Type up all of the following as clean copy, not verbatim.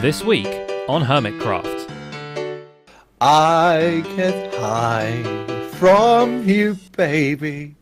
This week on Hermitcraft. I get high from you, baby,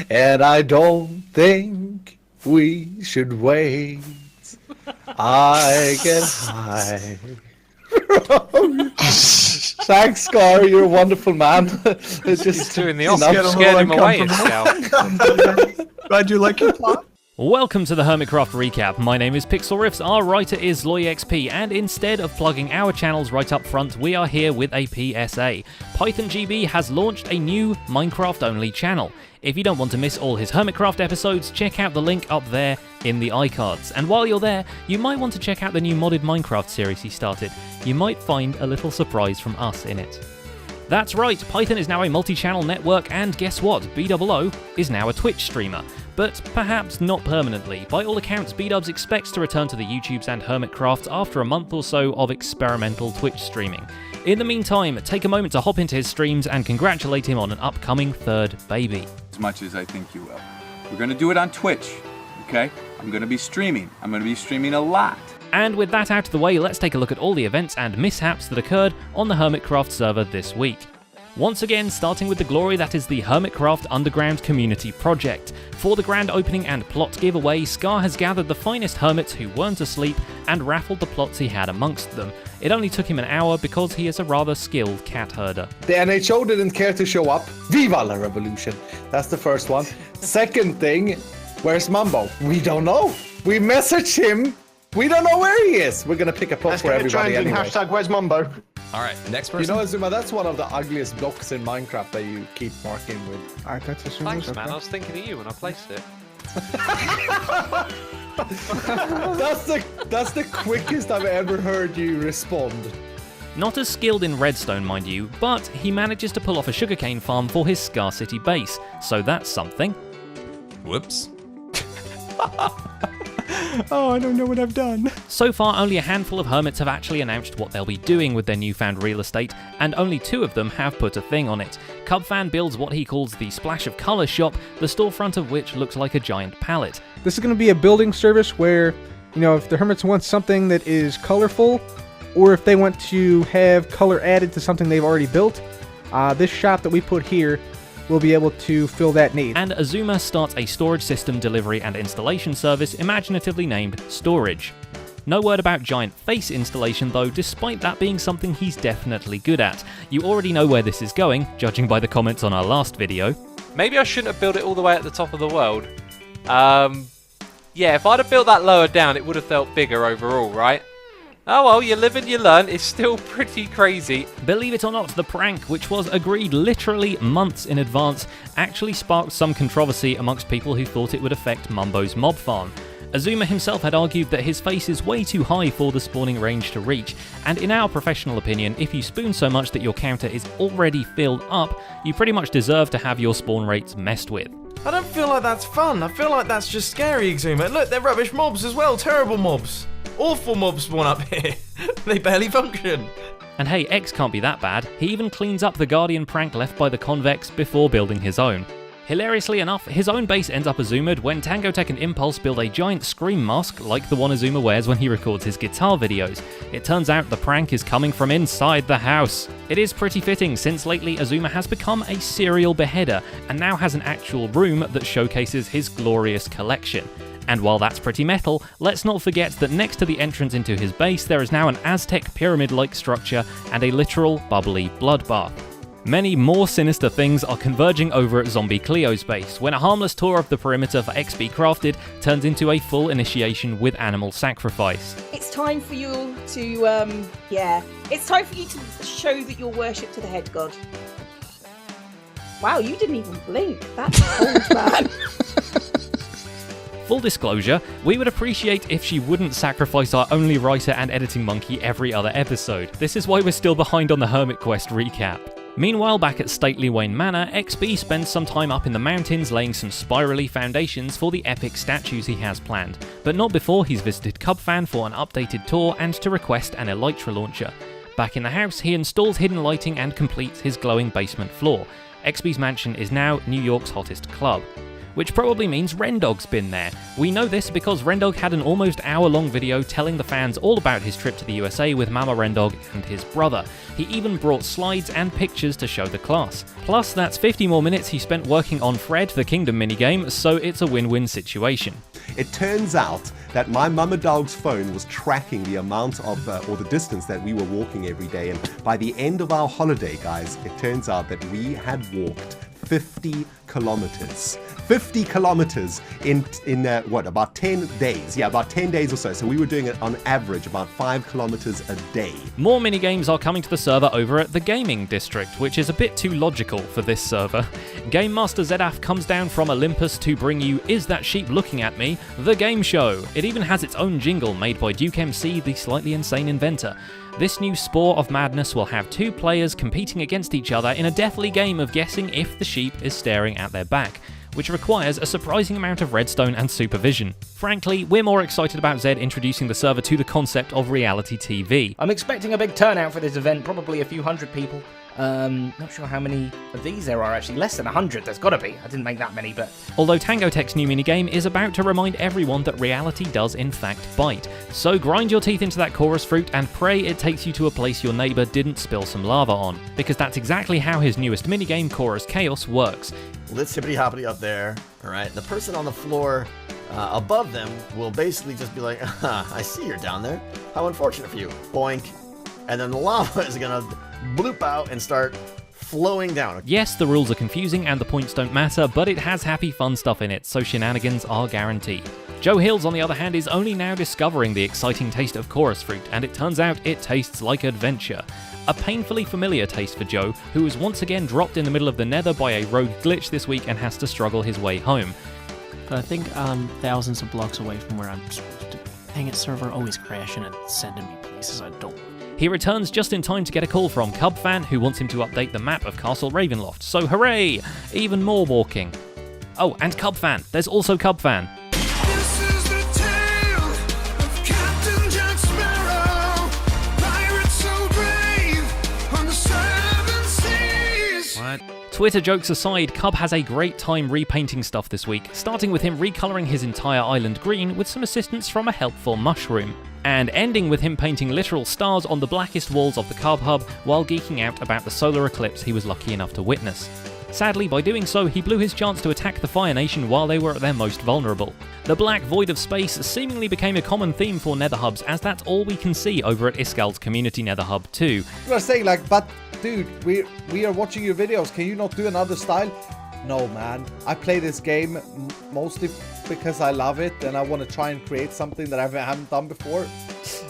and I don't think we should wait. I get high from you. Thanks, Scar, you're a wonderful man. It's He's doing the opposite, scared him away, Scout. Glad you like your plot. Welcome to the Hermitcraft Recap. My name is Pixel Riffs, our writer is LoyXP, and instead of plugging our channels right up front, we are here with a PSA. PythonGB has launched a new Minecraft-only channel. If you don't want to miss all his Hermitcraft episodes, check out the link up there in the iCards. And while you're there, you might want to check out the new modded Minecraft series he started. You might find a little surprise from us in it. That's right, Python is now a multi-channel network, and guess what? BOO is now a Twitch streamer. But perhaps not permanently. By all accounts, B-Dubs expects to return to the YouTubes and Hermitcraft after a month or so of experimental Twitch streaming. In the meantime, take a moment to hop into his streams and congratulate him on an upcoming third baby. As much as I think you will. We're going to do it on Twitch, okay? I'm going to be streaming. I'm going to be streaming a lot. And with that out of the way, let's take a look at all the events and mishaps that occurred on the Hermitcraft server this week. Once again, starting with the glory that is the Hermitcraft Underground Community Project. For the grand opening and plot giveaway, Scar has gathered the finest hermits who weren't asleep and raffled the plots he had amongst them. It only took him an hour because he is a rather skilled cat herder. The NHO didn't care to show up. Viva la revolution. That's the first one. Second thing, where's Mumbo? We don't know. We messaged him. We don't know where he is. We're going to pick a plot for everybody anyway. Hashtag where's Mumbo? Alright, next person. You know, Azuma, that's one of the ugliest blocks in Minecraft that you keep marking with. Alright, that's Thanks, man. I was thinking of you when I placed it. That's the quickest I've ever heard you respond. Not as skilled in redstone, mind you, but he manages to pull off a sugarcane farm for his Scar City base, so that's something. Whoops. Oh, I don't know what I've done. So far, only a handful of hermits have actually announced what they'll be doing with their newfound real estate, and only 2 of them have put a thing on it. Cubfan builds what he calls the Splash of Colour shop, the storefront of which looks like a giant palette. This is going to be a building service where, you know, if the hermits want something that is colorful, or if they want to have color added to something they've already built, this shop that we put here will be able to fill that need. And Azuma starts a storage system delivery and installation service imaginatively named Storage. No word about giant face installation though, despite that being something he's definitely good at. You already know where this is going, judging by the comments on our last video. Maybe I shouldn't have built it all the way at the top of the world. Yeah, if I'd have built that lower down, it would have felt bigger overall, right? Oh well, you live and you learn. It's still pretty crazy. Believe it or not, the prank, which was agreed literally months in advance, actually sparked some controversy amongst people who thought it would affect Mumbo's mob farm. Azuma himself had argued that his face is way too high for the spawning range to reach, and in our professional opinion, if you spoon so much that your counter is already filled up, you pretty much deserve to have your spawn rates messed with. I don't feel like that's fun. I feel like that's just scary, Exuma. Look, they're rubbish mobs as well. Terrible mobs. Awful mobs spawn up here. They barely function. And hey, X can't be that bad. He even cleans up the Guardian prank left by the Convex before building his own. Hilariously enough, his own base ends up Azumed when Tangotech and Impulse build a giant scream mask like the one Azuma wears when he records his guitar videos. It turns out the prank is coming from inside the house. It is pretty fitting since lately Azuma has become a serial beheader and now has an actual room that showcases his glorious collection. And while that's pretty metal, let's not forget that next to the entrance into his base there is now an Aztec pyramid-like structure and a literal bubbly bloodbath. Many more sinister things are converging over at Zombie Cleo's base, when a harmless tour of the perimeter for XP Crafted turns into a full initiation with animal sacrifice. It's time for you to, it's time for you to show that your worship to the head god. Wow, you didn't even blink. That's old, man. Full disclosure, we would appreciate if she wouldn't sacrifice our only writer and editing monkey every other episode. This is why we're still behind on the Hermit Quest recap. Meanwhile, back at Stately Wayne Manor, XB spends some time up in the mountains laying some spirally foundations for the epic statues he has planned, but not before he's visited Cubfan for an updated tour and to request an Elytra launcher. Back in the house, he installs hidden lighting and completes his glowing basement floor. XB's mansion is now New York's hottest club. which probably means Rendog's been there. We know this because Rendog had an almost hour-long video telling the fans all about his trip to the USA with Mama Rendog and his brother. He even brought slides and pictures to show the class. Plus, that's 50 more minutes he spent working on Fred, the Kingdom minigame, so it's a win-win situation. It turns out that my Mama Dog's phone was tracking the amount of, or the distance that we were walking every day, and by the end of our holiday, guys, it turns out that we had walked 50 kilometers. 50 kilometers in about 10 days? Yeah, about 10 days or so. So we were doing it on average about 5 kilometers a day. More minigames are coming to the server over at the Gaming District, which is a bit too logical for this server. Game Master Zedaf comes down from Olympus to bring you Is That Sheep Looking At Me? The game show. It even has its own jingle made by Duke MC, the slightly insane inventor. This new Spore of Madness will have 2 players competing against each other in a deathly game of guessing if the sheep is staring at their back, which requires a surprising amount of redstone and supervision. Frankly, we're more excited about Zed introducing the server to the concept of reality TV. I'm expecting a big turnout for this event, probably a few hundred people. Not sure how many of these there are actually. Less than 100, there's gotta be. I didn't make that many, but... Although Tango Tech's new minigame is about to remind everyone that reality does in fact bite. So grind your teeth into that chorus fruit and pray it takes you to a place your neighbour didn't spill some lava on. Because that's exactly how his newest minigame, Chorus Chaos, works. Let's hippity-hoppity up there, alright? The person on the floor above them will basically just be like, I see you're down there. How unfortunate for you. Boink. And then the lava is gonna bloop out and start flowing down. Yes, the rules are confusing and the points don't matter, but it has happy fun stuff in it, so shenanigans are guaranteed. Joe Hills, on the other hand, is only now discovering the exciting taste of chorus fruit, and it turns out it tastes like adventure. A painfully familiar taste for Joe, who was once again dropped in the middle of the Nether by a rogue glitch this week and has to struggle his way home. But I think thousands of blocks away from where I'm supposed to be. Dang it, server always crashing and sending me places I don't. He returns just in time to get a call from Cubfan, who wants him to update the map of Castle Ravenloft, so hooray! Even more walking. Oh, and Cubfan. There's also Cubfan. Twitter jokes aside, Cub has a great time repainting stuff this week, starting with him recoloring his entire island green with some assistance from a helpful mushroom, and ending with him painting literal stars on the blackest walls of the Carb Hub while geeking out about the solar eclipse he was lucky enough to witness. Sadly, by doing so, he blew his chance to attack the Fire Nation while they were at their most vulnerable. The black void of space seemingly became a common theme for Nether Hubs, as that's all we can see over at Iskald's Community Nether Hub too. You are saying like, but dude, we are watching your videos, can you not do another style? No man, I play this game mostly because I love it and I want to try and create something that I haven't done before.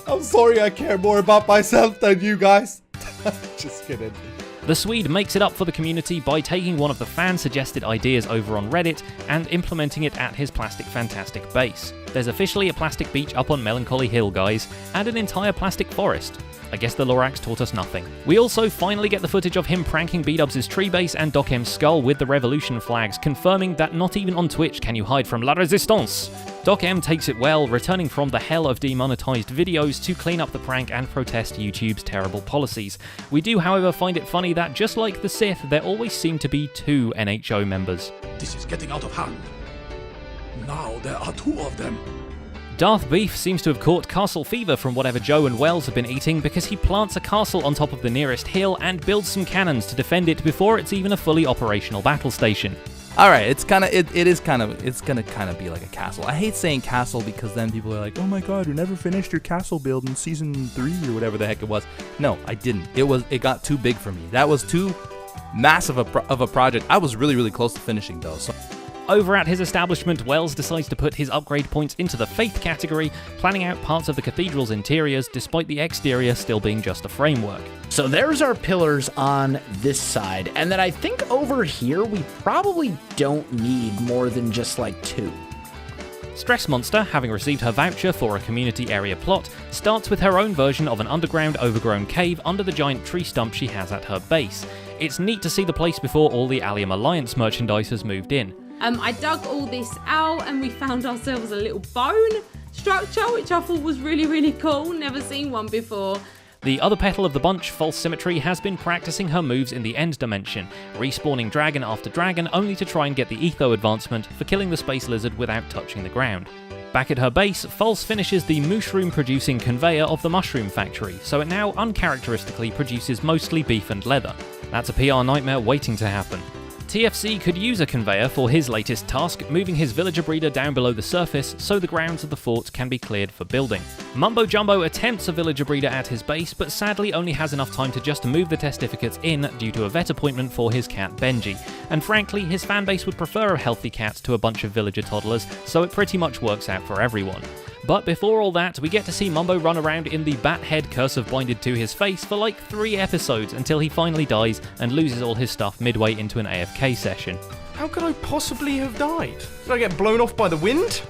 I'm sorry, I care more about myself than you guys. Just kidding. The Swede makes it up for the community by taking one of the fan-suggested ideas over on Reddit and implementing it at his Plastic Fantastic base. There's officially a plastic beach up on Melancholy Hill, guys, and an entire plastic forest. I guess the Lorax taught us nothing. We also finally get the footage of him pranking B-Dubs' tree base and Doc M's skull with the Revolution flags, confirming that not even on Twitch can you hide from La Resistance. Doc M takes it well, returning from the hell of demonetized videos to clean up the prank and protest YouTube's terrible policies. We do, however, find it funny that, just like the Sith, there always seem to be 2 NHO members. This is getting out of hand. Now there are 2 of them. Darth Beef seems to have caught castle fever from whatever Joe and Wells have been eating, because he plants a castle on top of the nearest hill and builds some cannons to defend it before it's even a fully operational battle station. All right, it's gonna kind of be like a castle. I hate saying castle because then people are like, "Oh my God, you never finished your castle build in season 3 or whatever the heck it was." No, I didn't. It got too big for me. That was too massive of a project. I was really close to finishing though. So. Over at his establishment, Wells decides to put his upgrade points into the Faith category, planning out parts of the cathedral's interiors despite the exterior still being just a framework. So there's our pillars on this side, and then I think over here we probably don't need more than just like 2. Stress Monster, having received her voucher for a community area plot, starts with her own version of an underground overgrown cave under the giant tree stump she has at her base. It's neat to see the place before all the Allium Alliance merchandise has moved in. I dug all this out and we found ourselves a little bone structure, which I thought was really cool. Never seen one before. The other petal of the bunch, False Symmetry, has been practicing her moves in the End Dimension, respawning dragon after dragon only to try and get the Etho advancement for killing the space lizard without touching the ground. Back at her base, False finishes the mushroom-producing conveyor of the Mushroom Factory, so it now uncharacteristically produces mostly beef and leather. That's a PR nightmare waiting to happen. TFC could use a conveyor for his latest task, moving his villager breeder down below the surface so the grounds of the fort can be cleared for building. Mumbo Jumbo attempts a villager breeder at his base, but sadly only has enough time to just move the testificates in due to a vet appointment for his cat Benji. And frankly, his fanbase would prefer a healthy cat to a bunch of villager toddlers, so it pretty much works out for everyone. But before all that, we get to see Mumbo run around in the bat head cursive binded to his face for like 3 episodes until he finally dies and loses all his stuff midway into an AFK session. How could I possibly have died? Did I get blown off by the wind?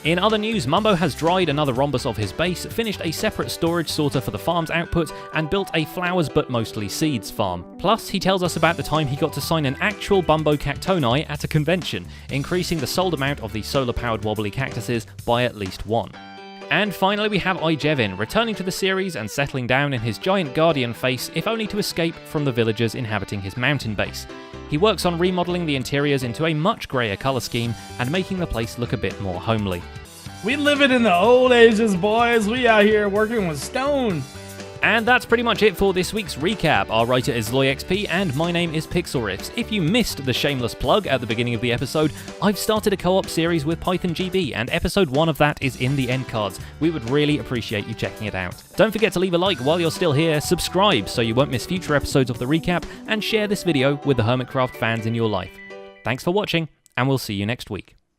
In other news, Mumbo has dried another rhombus of his base, finished a separate storage sorter for the farm's output, and built a flowers but mostly seeds farm. Plus, he tells us about the time he got to sign an actual Bumbo Cactoni at a convention, increasing the sold amount of the solar-powered wobbly cactuses by at least 1. And finally we have Ijevin, returning to the series and settling down in his giant guardian face, if only to escape from the villagers inhabiting his mountain base. He works on remodeling the interiors into a much greyer colour scheme and making the place look a bit more homely. We living in the old ages, boys. We out here working with stone. And that's pretty much it for this week's recap. Our writer is LoyXP and my name is PixelRiffs. If you missed the shameless plug at the beginning of the episode, I've started a co-op series with Python GB and episode 1 of that is in the end cards. We would really appreciate you checking it out. Don't forget to leave a like while you're still here, subscribe so you won't miss future episodes of the recap, and share this video with the Hermitcraft fans in your life. Thanks for watching, and we'll see you next week.